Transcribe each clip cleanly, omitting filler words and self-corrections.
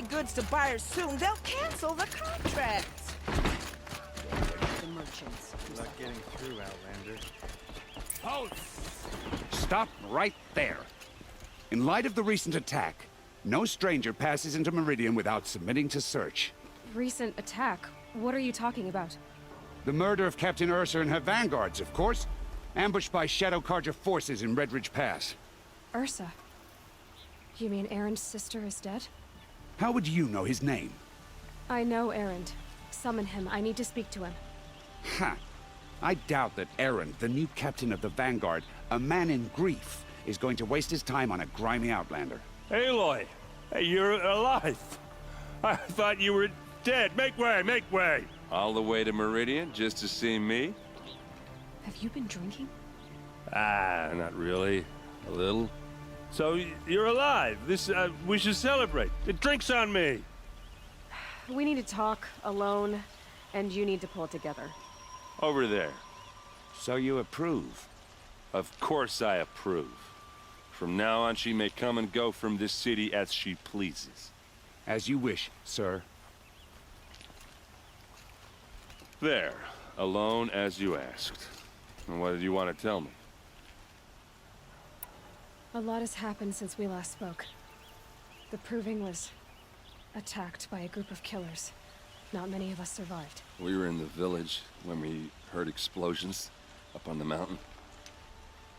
my goods to buyers soon, they'll cancel the contract. The merchants. Not getting through, Outlander. Halt! Stop right there. In light of the recent attack, no stranger passes into Meridian without submitting to search. Recent attack? What are you talking about? The murder of Captain Ursa and her vanguards, of course. Ambushed by Shadow Carja forces in Redridge Pass. Ursa? You mean Erend's sister is dead? How would you know his name? I know Erend. Summon him. I need to speak to him. Ha! I doubt that Erend, the new captain of the Vanguard, a man in grief, is going to waste his time on a grimy Outlander. Aloy! Hey, you're alive! I thought you were dead. Make way, make way! All the way to Meridian just to see me? Have you been drinking? Ah, not really. A little. So, you're alive. We should celebrate. The drink's on me! We need to talk, alone, and you need to pull it together. Over there. So you approve? Of course I approve. From now on, she may come and go from this city as she pleases. As you wish, sir. There. Alone as you asked. And what did you want to tell me? A lot has happened since we last spoke. The Proving was attacked by a group of killers. Not many of us survived. We were in the village when we heard explosions up on the mountain.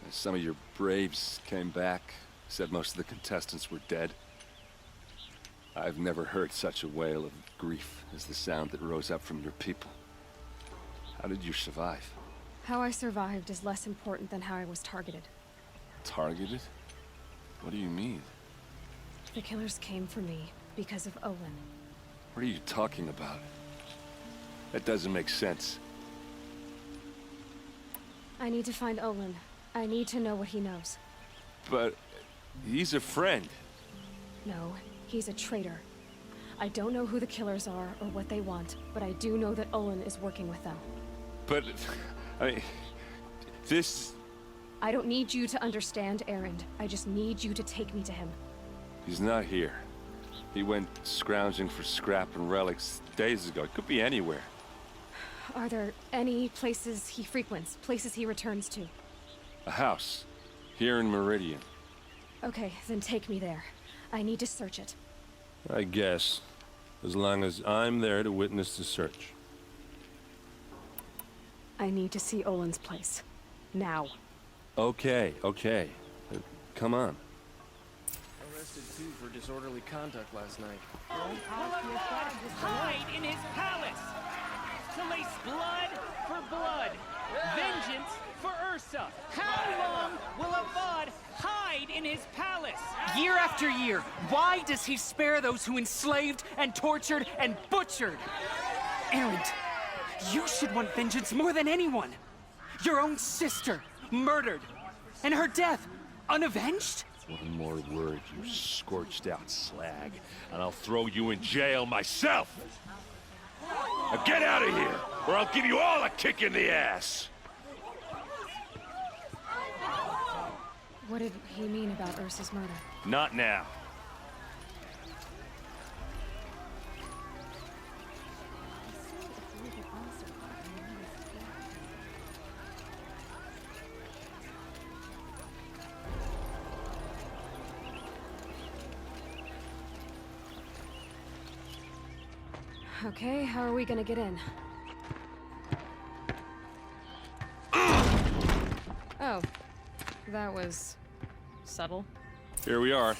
And some of your braves came back, said most of the contestants were dead. I've never heard such a wail of grief as the sound that rose up from your people. How did you survive? How I survived is less important than how I was targeted. Targeted? What do you mean? The killers came for me because of Olin. What are you talking about? That doesn't make sense. I need to find Olin. I need to know what he knows. But he's a friend. No, he's a traitor. I don't know who the killers are or what they want, but I do know that Olin is working with them. But, I mean, this... I don't need you to understand Erend. I just need you to take me to him. He's not here. He went scrounging for scrap and relics days ago. It could be anywhere. Are there any places he frequents, places he returns to? A house. Here in Meridian. Okay, then take me there. I need to search it. I guess. As long as I'm there to witness the search. I need to see Olin's place. Now. Okay, okay. Come on. Arrested too for disorderly conduct last night. Hide in his palace! To lace blood for blood! Vengeance for Ursa! How long will Avad hide in his palace? Year after year, why does he spare those who enslaved and tortured and butchered? Erend, you should want vengeance more than anyone. Your own sister, murdered, and her death, unavenged? One more word, you scorched out slag, and I'll throw you in jail myself! Now get out of here, or I'll give you all a kick in the ass! What did he mean about Ursa's murder? Not now. Okay, how are we gonna get in? Oh, that was subtle. Here we are.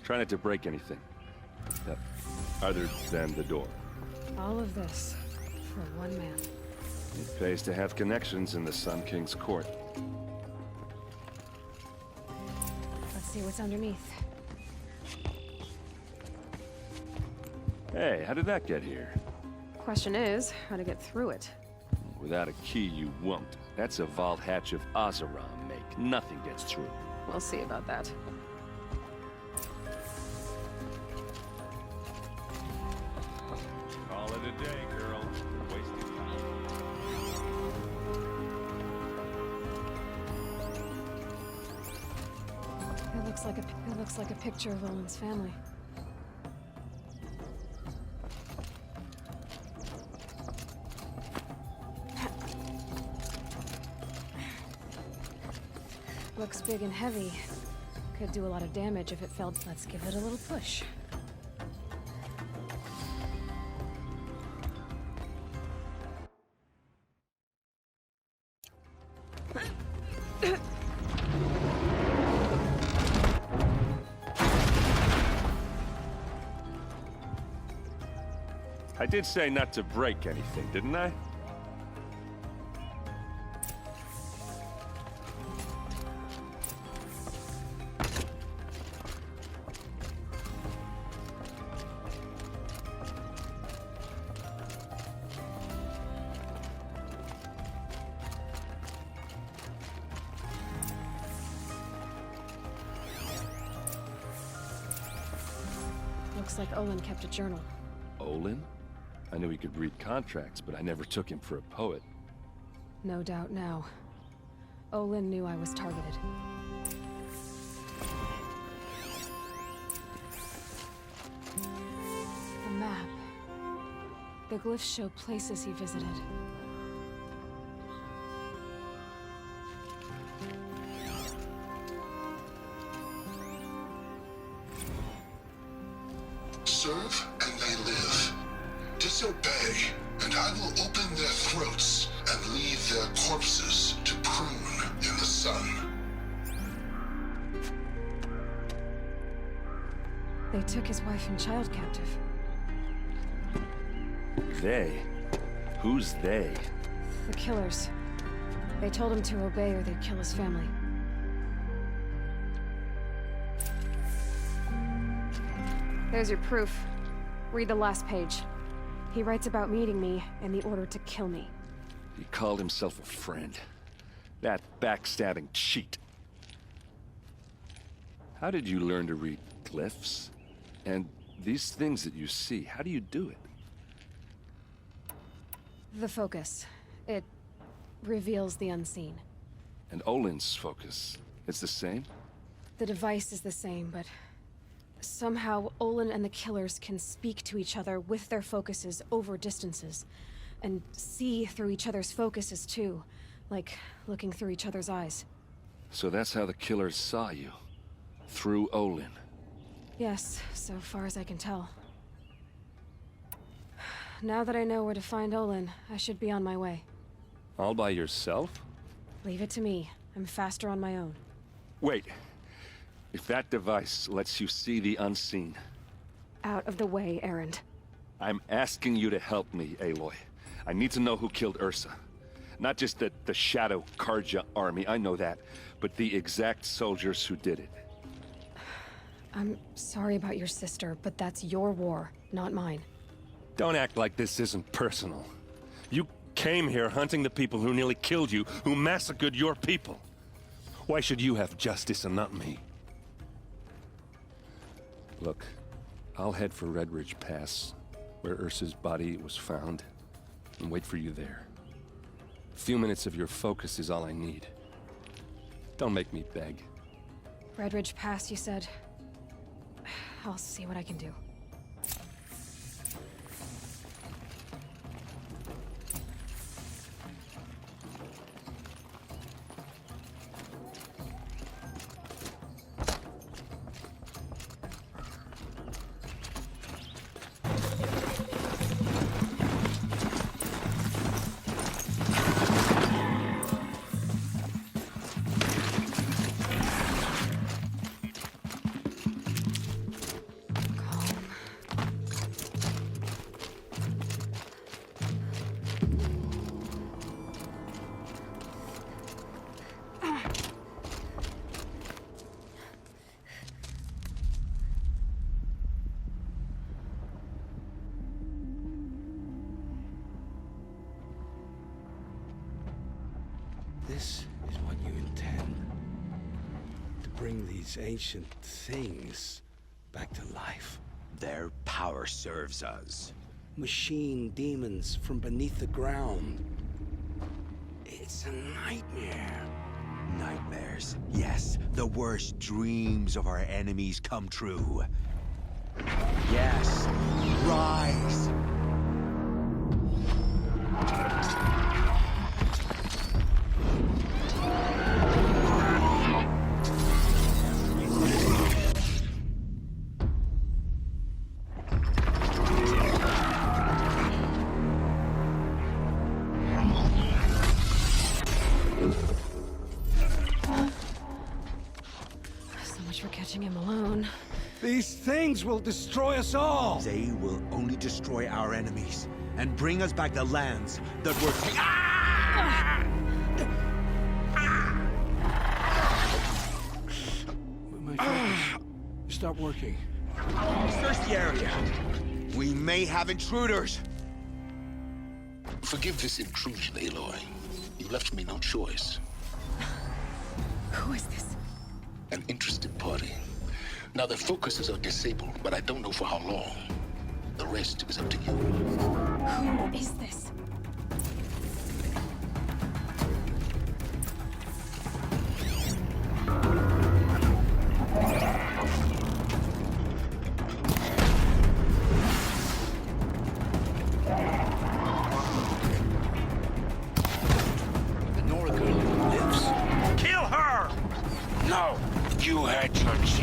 Try not to break anything. Other than the door. All of this for one man. It pays to have connections in the Sun King's court. Let's see what's underneath. Hey, how did that get here? Question is, how to get through it. Without a key, you won't. That's a vault hatch of Azeram make. Nothing gets through. We'll see about that. Call it a day, girl. Wasting time. It looks like a picture of Olin's family. Looks big and heavy. Could do a lot of damage if it fell. Let's give it a little push. I did say not to break anything, didn't I? Looks like Olin kept a journal. Olin? I knew he could read contracts, but I never took him for a poet. No doubt now. Olin knew I was targeted. A map. The glyphs show places he visited. Serve and they live. Disobey, and I will open their throats and leave their corpses to prune in the sun. They took his wife and child captive. They? Who's they? The killers. They told him to obey or they'd kill his family. There's your proof. Read the last page. He writes about meeting me and the order to kill me. He called himself a friend. That backstabbing cheat. How did you learn to read glyphs? And these things that you see, how do you do it? The focus. It reveals the unseen. And Olin's focus, it's the same? The device is the same, but somehow Olin and the killers can speak to each other with their focuses over distances. And see through each other's focuses too. Like looking through each other's eyes. So that's how the killers saw you? Through Olin? Yes, so far as I can tell. Now that I know where to find Olin, I should be on my way. All by yourself? Leave it to me. I'm faster on my own. Wait. If that device lets you see the unseen... Out of the way, Erend. I'm asking you to help me, Aloy. I need to know who killed Ursa. Not just the Shadow Karja army, I know that, but the exact soldiers who did it. I'm sorry about your sister, but that's your war, not mine. Don't act like this isn't personal. You came here hunting the people who nearly killed you, who massacred your people. Why should you have justice and not me? Look, I'll head for Red Ridge Pass, where Ursa's body was found, and wait for you there. A few minutes of your focus is all I need. Don't make me beg. Red Ridge Pass, you said? I'll see what I can do. This is what you intend. To bring these ancient things back to life. Their power serves us. Machine demons from beneath the ground. It's a nightmare. Nightmares. Yes, the worst dreams of our enemies come true. Yes, rise! watching him alone. These things will destroy us all! They will only destroy our enemies and bring us back the lands that were taken. My focus. Stop working. Search the area. We may have intruders. Forgive this intrusion, Aloy. You left me no choice. Who is this? An interested party. Now their focuses are disabled, but I don't know for how long. The rest is up to you. Who is this? The Nora girl lives. Kill her! No! You had your chance.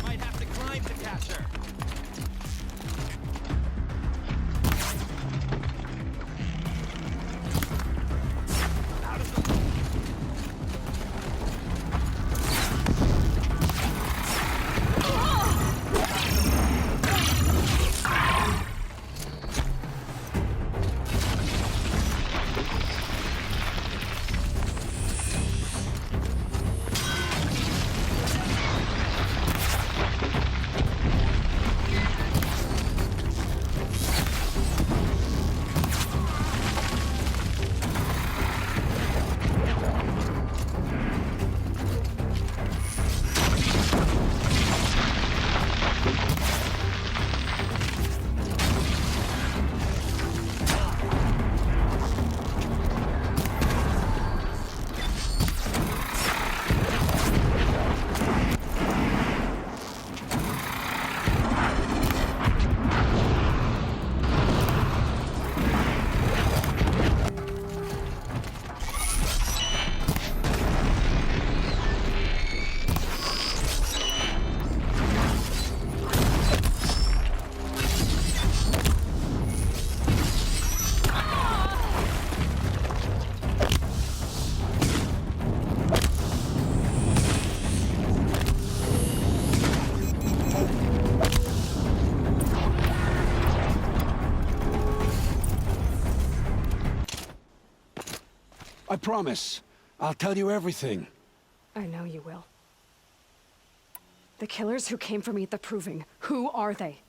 Might have to climb to catch her. I promise. I'll tell you everything. I know you will. The killers who came for me at the Proving, who are they?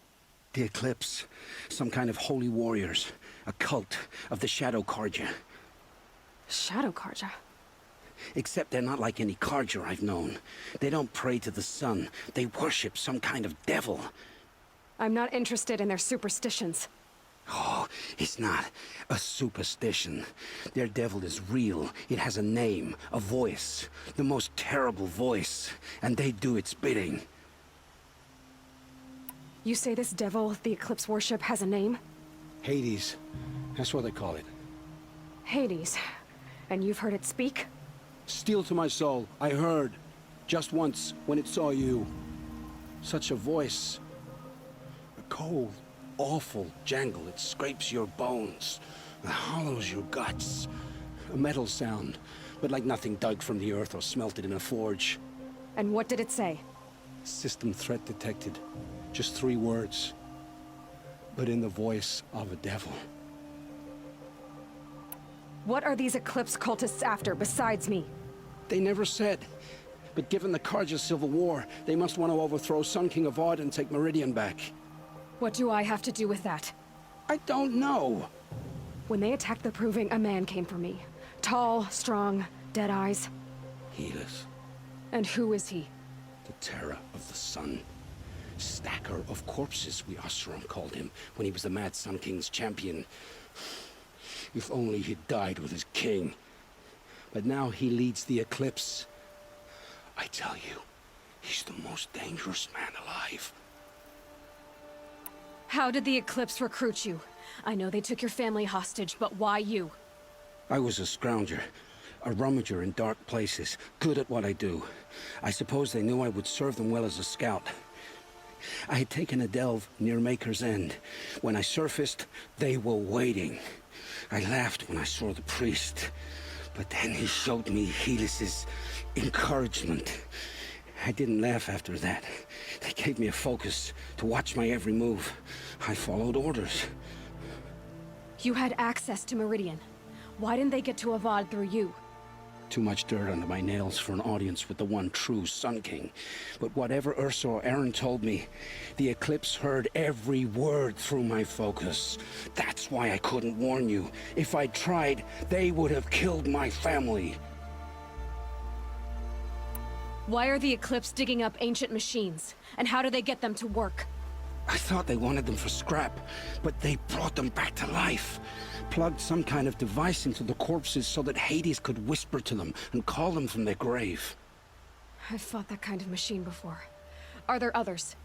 The Eclipse. Some kind of holy warriors. A cult of the Shadow Carja. Shadow Carja? Except they're not like any Carja I've known. They don't pray to the sun. They worship some kind of devil. I'm not interested in their superstitions. Oh, it's not a superstition. Their devil is real. It has a name, a voice. The most terrible voice. And they do its bidding. You say this devil the Eclipse worship has a name? Hades. That's what they call it. Hades. And you've heard it speak? Steel to my soul. I heard. Just once, when it saw you. Such a voice. A cold, awful jangle. It scrapes your bones. It hollows your guts. A metal sound, but like nothing dug from the earth or smelted in a forge. And what did it say? System threat detected. Just 3 words. But in the voice of a devil. What are these Eclipse cultists after, besides me? They never said. But given the Carja civil war, they must want to overthrow Sun King Avad and take Meridian back. What do I have to do with that? I don't know. When they attacked the Proving, a man came for me. Tall, strong, dead eyes. Helis. And who is he? The terror of the sun. Stacker of corpses, we Oseram called him when he was the Mad Sun King's champion. If only he'd died with his king. But now he leads the Eclipse. I tell you, he's the most dangerous man alive. How did the Eclipse recruit you? I know they took your family hostage, but why you? I was a scrounger, a rummager in dark places, good at what I do. I suppose they knew I would serve them well as a scout. I had taken a delve near Maker's End. When I surfaced, they were waiting. I laughed when I saw the priest, but then he showed me Helis's encouragement. I didn't laugh after that. They gave me a focus to watch my every move. I followed orders. You had access to Meridian. Why didn't they get to Avad through you? Too much dirt under my nails for an audience with the one true Sun King. But whatever Ursa or Aaron told me, the Eclipse heard every word through my focus. That's why I couldn't warn you. If I'd tried, they would have killed my family. Why are the Eclipse digging up ancient machines? And how do they get them to work? I thought they wanted them for scrap, but they brought them back to life. Plugged some kind of device into the corpses so that Hades could whisper to them and call them from their grave. I've fought that kind of machine before. Are there others?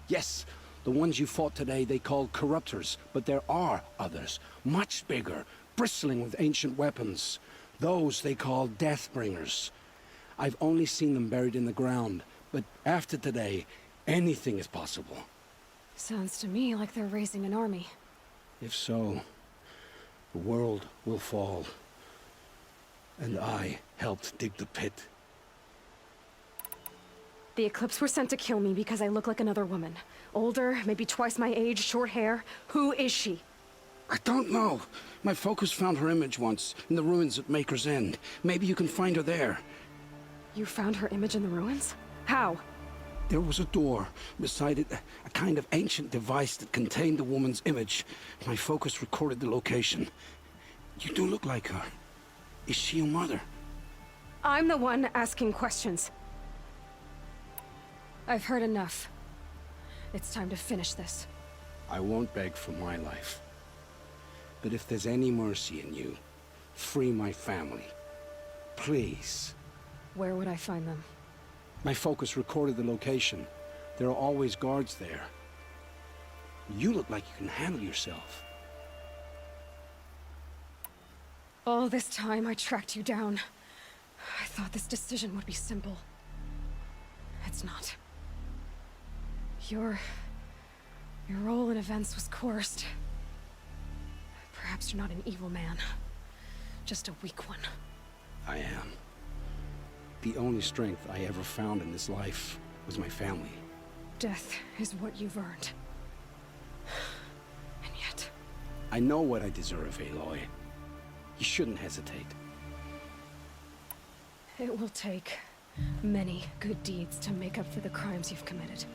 Yes, the ones you fought today they called corruptors, but there are others, much bigger, bristling with ancient weapons. Those they call Deathbringers. I've only seen them buried in the ground, but after today, anything is possible. Sounds to me like they're raising an army. If so, the world will fall. And I helped dig the pit. The Eclipse were sent to kill me because I look like another woman. Older, maybe twice my age, short hair. Who is she? I don't know. My focus found her image once, in the ruins at Maker's End. Maybe you can find her there. You found her image in the ruins? How? There was a door. Beside it, a kind of ancient device that contained the woman's image. My focus recorded the location. You do look like her. Is she your mother? I'm the one asking questions. I've heard enough. It's time to finish this. I won't beg for my life. But if there's any mercy in you, free my family. Please. Where would I find them? My focus recorded the location. There are always guards there. You look like you can handle yourself. All this time I tracked you down. I thought this decision would be simple. It's not. Your role in events was coerced. Perhaps you're not an evil man. Just a weak one. I am. The only strength I ever found in this life was my family. Death is what you've earned. And yet... I know what I deserve, Aloy. You shouldn't hesitate. It will take many good deeds to make up for the crimes you've committed.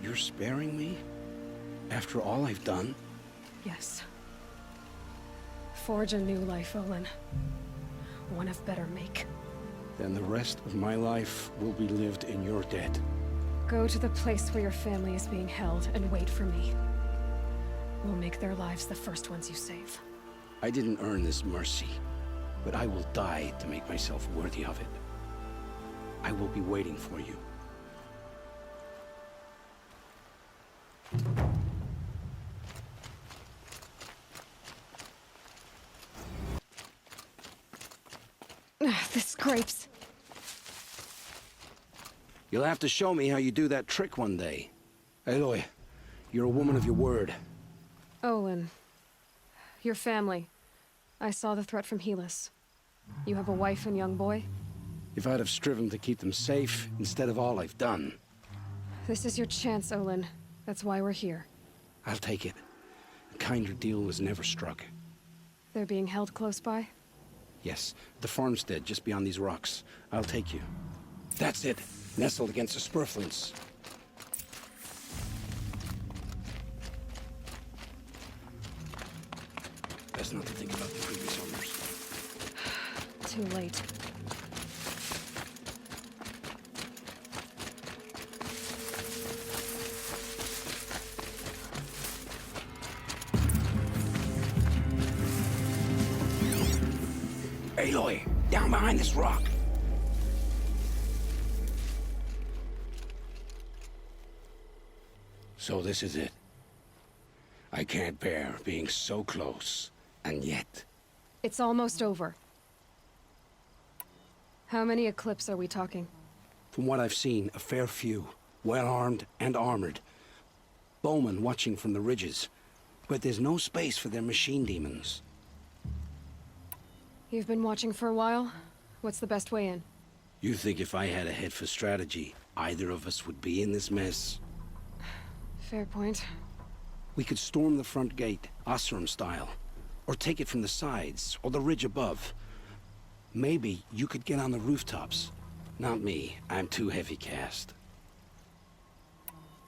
You're sparing me? After all I've done? Yes. Forge a new life, Olin. One of better make. Then the rest of my life will be lived in your debt. Go to the place where your family is being held and wait for me. We'll make their lives the first ones you save. I didn't earn this mercy, but I will die to make myself worthy of it. I will be waiting for you. The scrapes. You'll have to show me how you do that trick one day. Aloy, you're a woman of your word. Olin. Your family. I saw the threat from Helis. You have a wife and young boy? If I'd have striven to keep them safe, instead of all I've done. This is your chance, Olin. That's why we're here. I'll take it. A kinder deal was never struck. They're being held close by? Yes, the farmstead just beyond these rocks. I'll take you. That's it. Nestled against the spurflints. Best not to think about the previous owners. Too late. Aloy, down behind this rock. So this is it. I can't bear being so close, and yet... It's almost over. How many Eclipse are we talking? From what I've seen, a fair few. Well-armed and armored. Bowmen watching from the ridges. But there's no space for their machine demons. You've been watching for a while? What's the best way in? You think if I had a head for strategy, either of us would be in this mess? Fair point. We could storm the front gate, Oseram style. Or take it from the sides, or the ridge above. Maybe you could get on the rooftops. Not me. I'm too heavy cast.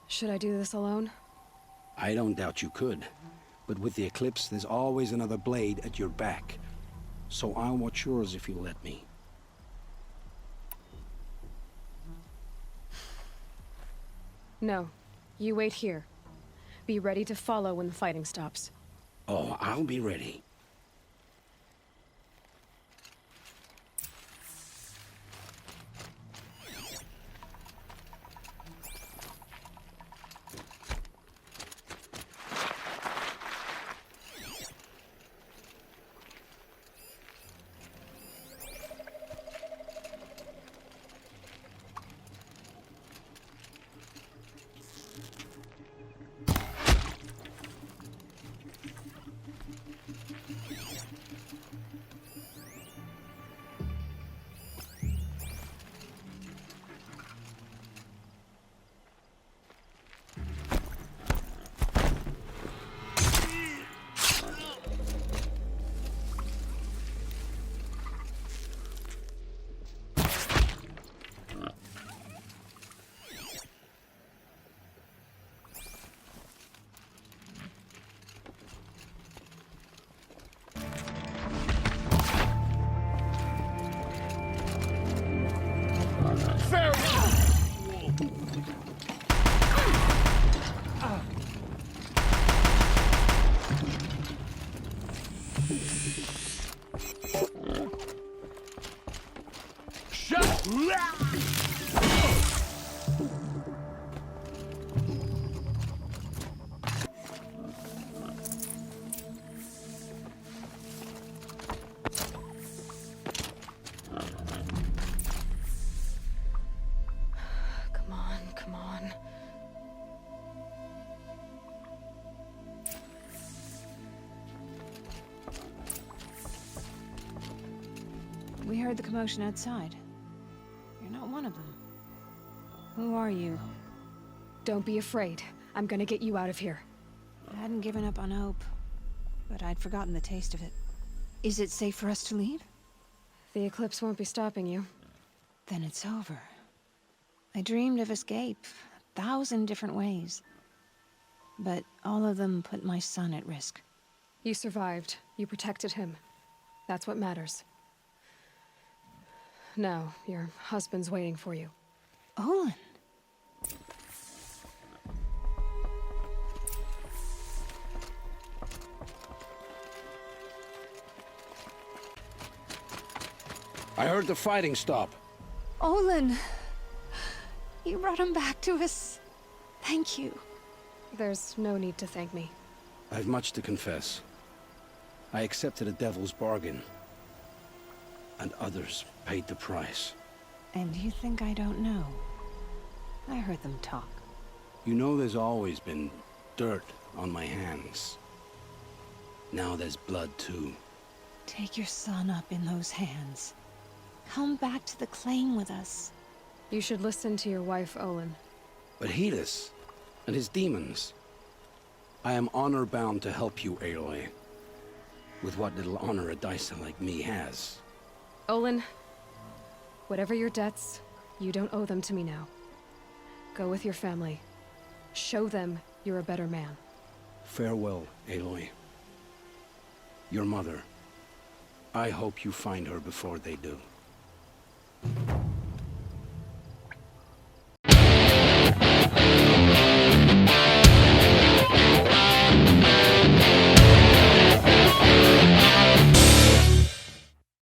Should I do this alone? I don't doubt you could. But with the Eclipse, there's always another blade at your back. So I'll watch yours if you let me. No. You wait here. Be ready to follow when the fighting stops. Oh, I'll be ready. Come on. We heard the commotion outside. You're not one of them. Who are you? Don't be afraid. I'm gonna get you out of here. I hadn't given up on hope, but I'd forgotten the taste of it. Is it safe for us to leave? The Eclipse won't be stopping you. Then it's over. I dreamed of escape 1,000 different ways. But all of them put my son at risk. You survived. You protected him. That's what matters. Now, your husband's waiting for you. Olin! I heard the fighting stop. Olin! You brought him back to us. Thank you. There's no need to thank me. I've much to confess. I accepted a devil's bargain. And others paid the price. And you think I don't know? I heard them talk. You know there's always been dirt on my hands. Now there's blood too. Take your son up in those hands. Come back to the claim with us. You should listen to your wife, Olin. But Helis and his demons. I am honor-bound to help you, Aloy. With what little honor a Dyson like me has. Olin, whatever your debts, you don't owe them to me now. Go with your family. Show them you're a better man. Farewell, Aloy. Your mother. I hope you find her before they do.